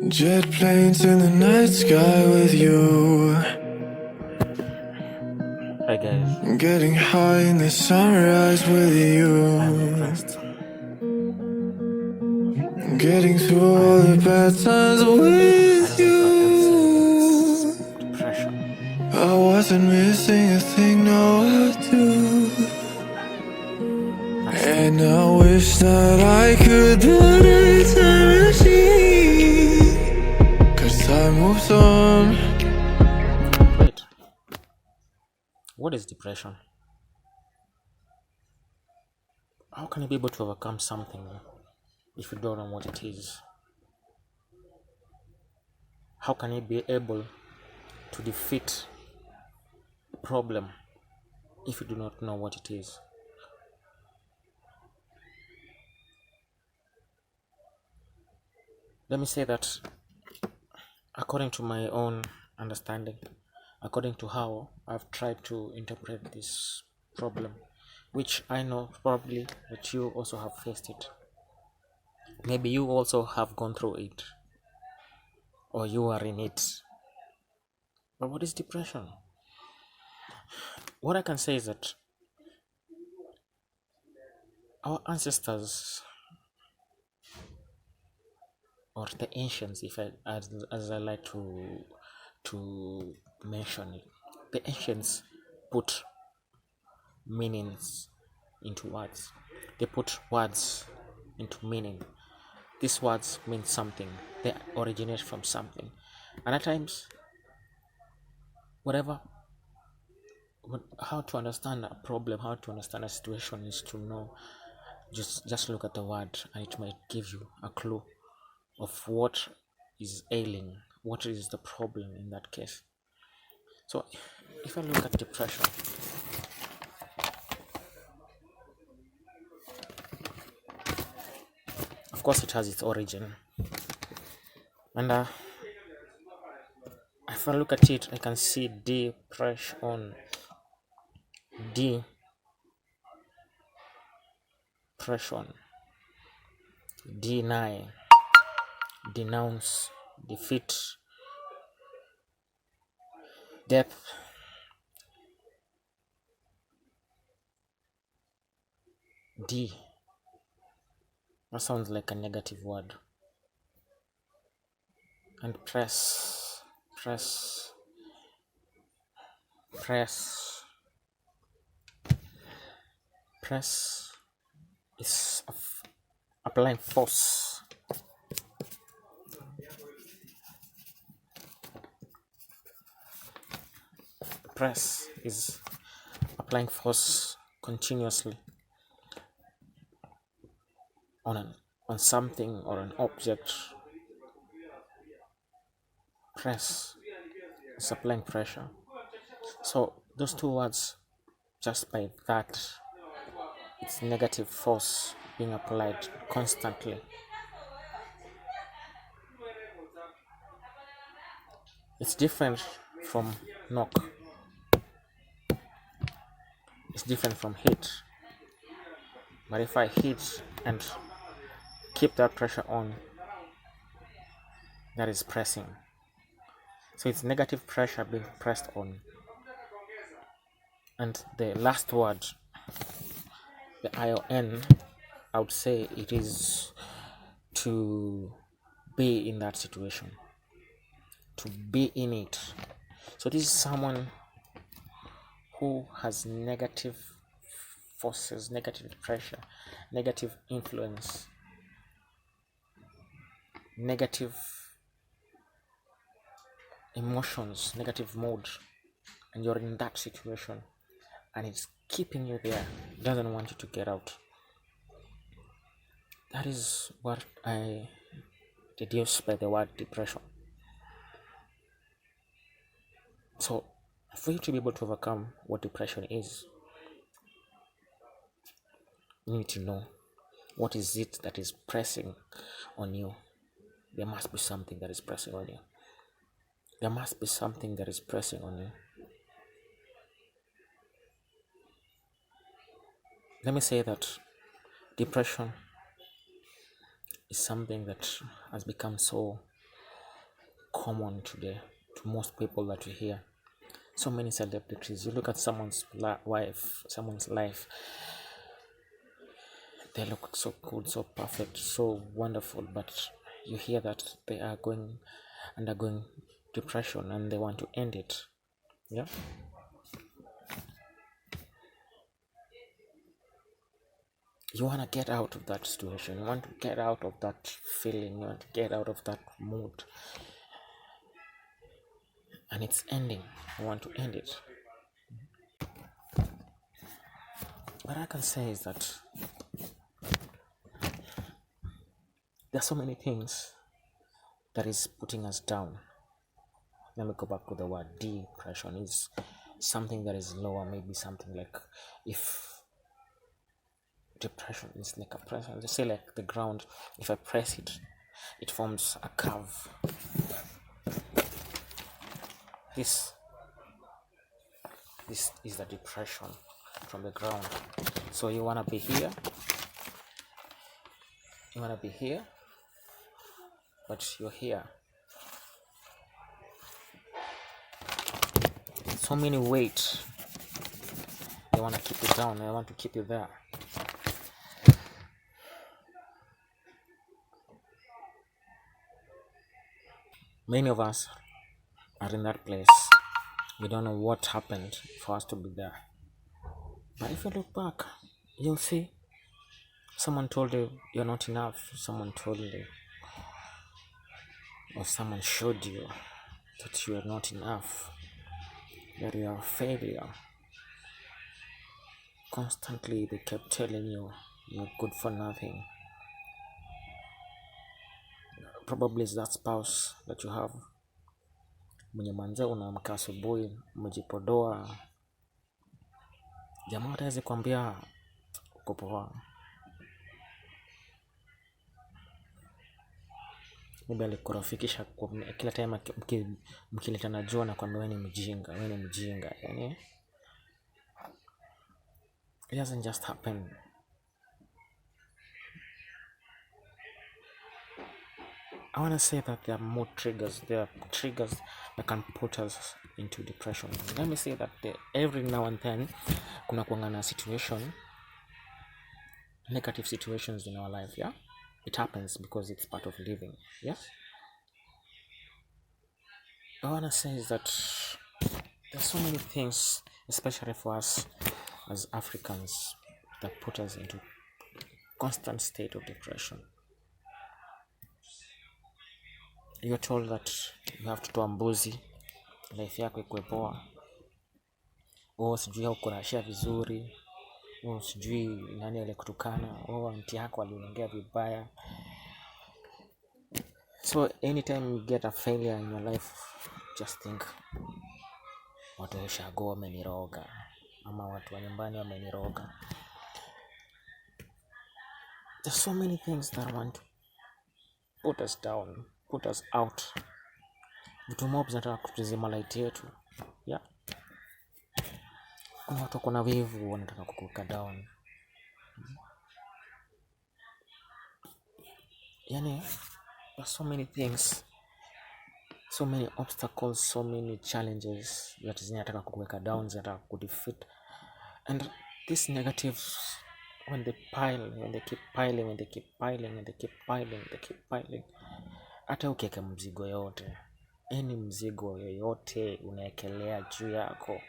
Jet planes in the night sky with you. Hi guys, Getting high in the sunrise with I'm you. impressed. Getting through all the bad times I with don't know if I can say that it's you. depression. I wasn't missing a thing, no I do. That's And deep. I wish that I could put a time machine, 'cause time moves on. Wait, what is depression? How can you be able to overcome something if you don't know what it is? How can you be able to defeat a problem if you do not know what it is? Let me say that according to my own understanding, according to how I've tried to interpret this problem, which I know probably that you also have faced it. Maybe you also have gone through it, or you are in it. But what is depression? What I can say is that our ancestors, or the ancients, if I as I like to mention it, the ancients put meanings into words. They put words into meaning. These words mean something. They originate from something, and at times, whatever, how to understand a problem, how to understand a situation is to know. Just look at the word, and it might give you a clue of what is ailing, what is the problem in that case. So, if I look at depression, of course, it has its origin, and if I look at it, I can see depression, depression, deny, denounce, defeat, death, d. That sounds like a negative word. And press, press, press, press is applying force. Press is applying force continuously on something or an object. Press is applying pressure. So those two words, just by that, it's negative force being applied constantly. It's different from knock. It's different from hit. But if I hit and keep that pressure on, that is pressing. So it's negative pressure being pressed on. And the last word, the ION, I would say it is to be in that situation, to be in it. So this is someone who has negative forces, negative pressure, negative influence, negative emotions, negative mood, and you're in that situation and it's keeping you there, doesn't want you to get out. That is what I deduce by the word depression. So for you to be able to overcome what depression is, you need to know what is it that is pressing on you. There must be something that is pressing on you. There must be something that is pressing on you. Let me say that depression is something that has become so common today to most people that you hear. So many celebrities, you look at someone's life, they look so good, so perfect, so wonderful, but you hear that they are undergoing depression and they want to end it. Yeah. You want to get out of that situation, you want to get out of that feeling, you want to get out of that mood, and it's ending. You want to end it. What I can say is that there are so many things that is putting us down. Let me go back to the word depression. Is something that is lower, maybe something like, if depression is like a pressure, they say like the ground, if I press it, it forms a curve. This is the depression from the ground. So you want to be here, but you're here. So many weight, they want to keep it down, they want to keep it there. Many of us are in that place. We don't know what happened for us to be there. But if you look back, you'll see someone told you you're not enough. Someone told you, or someone showed you that you are not enough, that you are a failure. Constantly they kept telling you you're good for nothing. Probably it's that spouse that you have, mwenye manze unaamka asubuhi umejipodoa, jamaa ataweza kuambia uko poa. Maybe alikurafikisha kila time mkiletana jua na kwambia wewe ni mjinga, yani it doesn't just happen. I want to say that there are more triggers. There are triggers that can put us into depression. Let me say that every now and then kuna kuangana situation, negative situations in our life. Yeah, it happens because it's part of living. Yes. I want to say is that there's so many things, especially for us as Africans, that put us into constant state of depression. You're told that you have to toa mbuzi, life yako ikuwe poa. Sijui haukurashia vizuri. Sijui nani alikutukana. Aunti yako aliongea vibaya. So anytime you get a failure in your life, just think, watu ushago wameniroga, ama watu wa nyumbani wameniroga. There's so many things that want to put us down, put us out. Vitu mob zinataka kutuzima light yetu. Yeah. Kuna watu kuna wivu wanataka kukuweka down. Yani, there's so many things, so many obstacles, so many challenges that zinataka kukuweka down, zinataka kudefeat. And these negatives, when they keep piling, hata ukiweka mzigo yote, any mzigo yoyote unaekelea juu yako,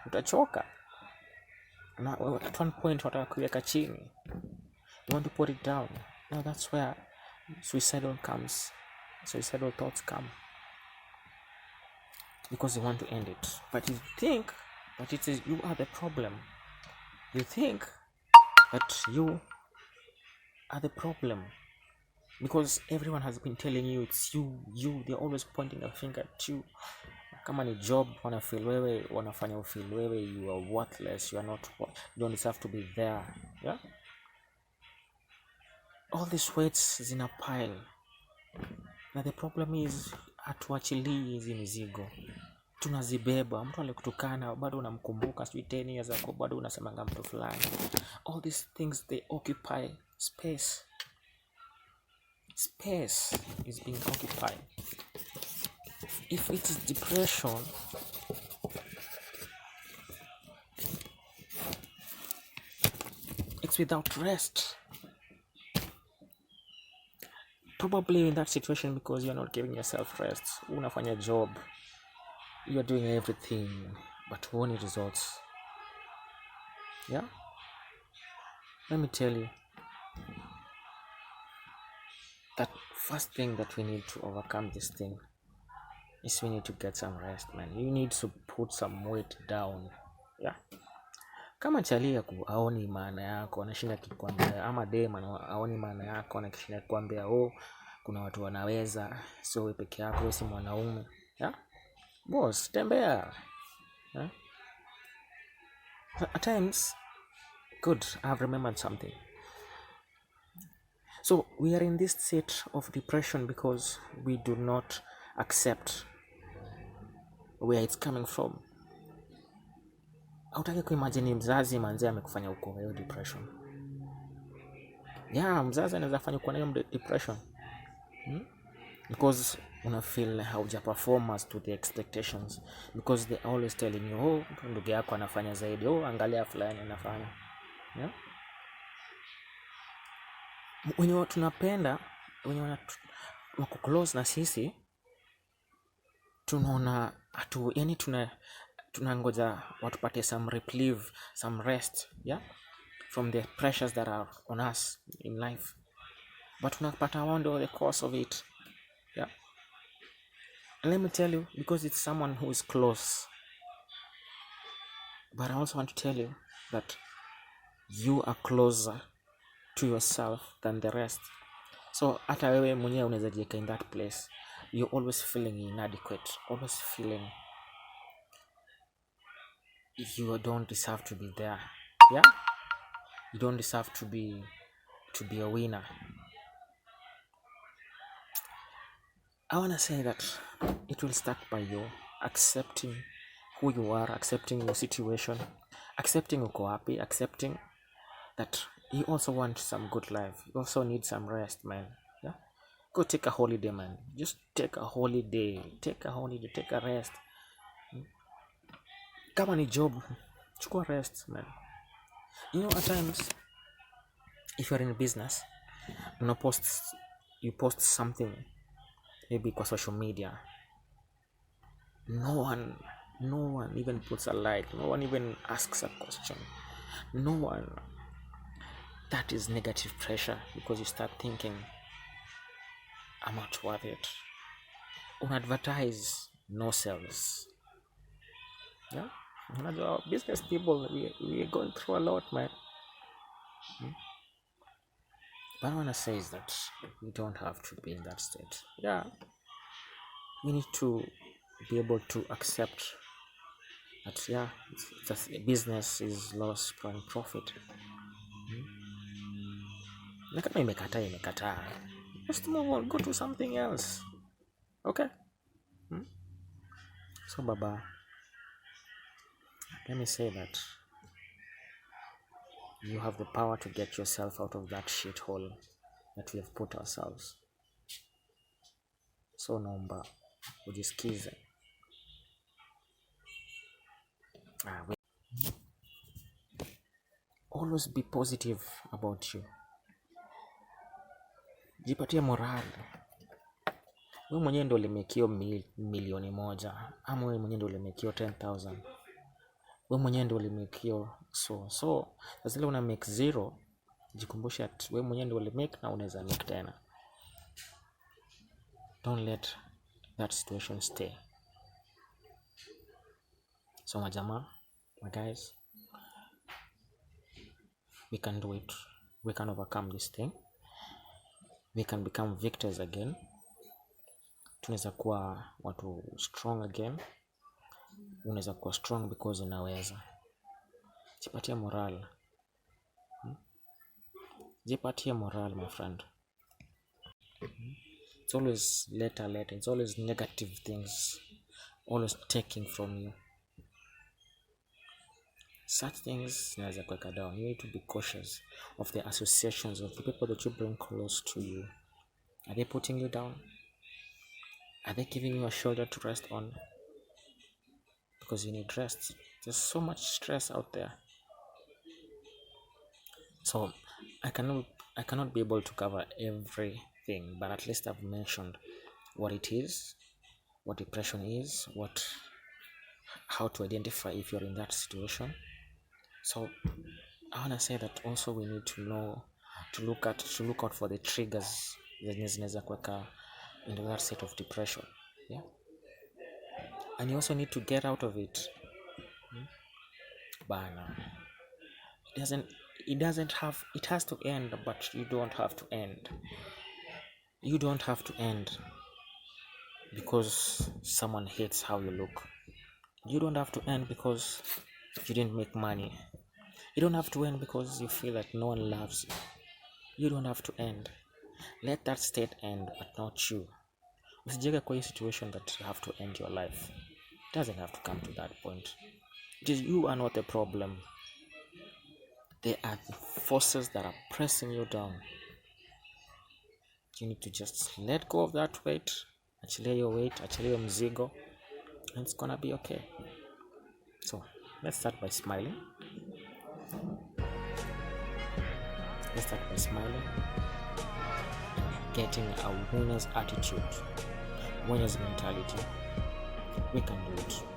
utachoka. Na at one point wataka kuweka chini, you want to put it down. Now that's where suicidal thoughts come, because you want to end it. But you think that you are the problem. You think that you are the problem, because everyone has been telling you it's you. They're always pointing a finger at you. Kama ni job, wanafanya ufeel wewe you are worthless, you are not, you don't deserve to be there. Yeah, all these weights is in a pile. Na the problem is hatuachilii hizi mizigo, tunazibeba. Mtu alikutukana bado unamkumbuka, sijui 10 years ago bado unasemanga mtu fulani. All these things, they occupy space is being occupied. If it is depression, it's without rest. Probably in that situation because you're not giving yourself rest. Unafanya job, you're doing everything, but huoni results. Yeah? Let me tell you, that first thing that we need to overcome this thing is we need to get some rest, man. You need to put some weight down. Yeah? Kama chalia aoni maana yako, anashinda kikwambia, ama dem aoni maana yako, anashinda kikwambia, kuna watu wanaweza, sio wewe peke yako, wewe si mwanaume. Yeah? Boss, tembea. Yeah? At times, good, I've remembered something. So we are in this state of depression because we do not accept where it's coming from. Hautaki kuimagine mzazi manzi amekufanya uko hiyo depression. Yeah, mzazi anaweza fanya uko na hiyo depression. Because una feel hauja perform as to the expectations, because they always telling you, ndugu yako anafanya zaidi, angalia fulani anafanya. Yeah? Wenye tunapenda, wenye wako close na sisi, tunaona yani tunangoja watupate some reprieve, some rest, yeah, from the pressures that are on us in life, but tunapata wonder the cause of it. Yeah. And let me tell you, because it's someone who is close, but I also want to tell you that you are closer to yourself than the rest. So hata wewe mwenyewe unaweza jiweka in that place. You're always feeling inadequate, always feeling you don't deserve to be there. Yeah? You don't deserve to be a winner. I want to say that it will start by you accepting who you are, accepting your situation, accepting uko happy, accepting that you also want some good life. You also need some rest, man. Yeah? Go take a holiday, man. Just take a holiday. Take a rest. Kama ni job, chukua rest, man. You know, at times, if you're in business, you post something, maybe kwa social media, no one even puts a like, no one even asks a question, no one. That is negative pressure, because you start thinking, I'm not worth it. Unadvertise, no sales. Yeah? Business people, we are going through a lot, man. But I want to say is that we don't have to be in that state. Yeah, we need to be able to accept that, yeah, business is loss and profit. Na kama imekataa, just move on, go to something else. Okay? So baba, let me say that you have the power to get yourself out of that shithole that we have put ourselves. So naomba ujisikize. Always be positive about you. Jipatie morale. Wewe mwenyewe ndio ulimekio milioni moja, ama wewe mwenyewe ndio ulimekio 10,000. Wewe mwenyewe ndio ulimekio so zile una make zero, jikumbushe at wewe mwenyewe ndio ulimake na unaweza make tena. Don't let that situation stay. So majama, my guys, we can do it. We can overcome this thing. We can become victors again. Tunaweza kuwa watu strong again. Unaweza kuwa strong because unaweza. Jipatie morale. Jipatie morale, my friend. It's always later. It's always negative things. Always taking from you. Such things zinaweza kuweka down. You need to be cautious of the associations of the people that you bring close to you. Are they putting you down? Are they giving you a shoulder to rest on? Because you need rest. There's so much stress out there. So I cannot be able to cover everything, but at least I've mentioned what it is, what depression is, how to identify if you're in that situation. So I wanna say that also we need to know to look out for the triggers zenye zinaweza kuweka into that state of depression. Yeah. And you also need to get out of it. Bana. It has to end, but you don't have to end. You don't have to end because someone hates how you look. You don't have to end because you didn't make money. You don't have to end because you feel that no one loves you. You don't have to end. Let that state end, but not you. Usijeke kwa hii situation that you have to end your life. It doesn't have to come to that point. It is you are not the problem. There are the forces that are pressing you down. You need to just let go of that weight. Achilia your weight, achilia your mzigo, and it's gonna be okay. So let's start by smiling. Let's start by smiling and getting a winner's attitude, winner's mentality. We can do it.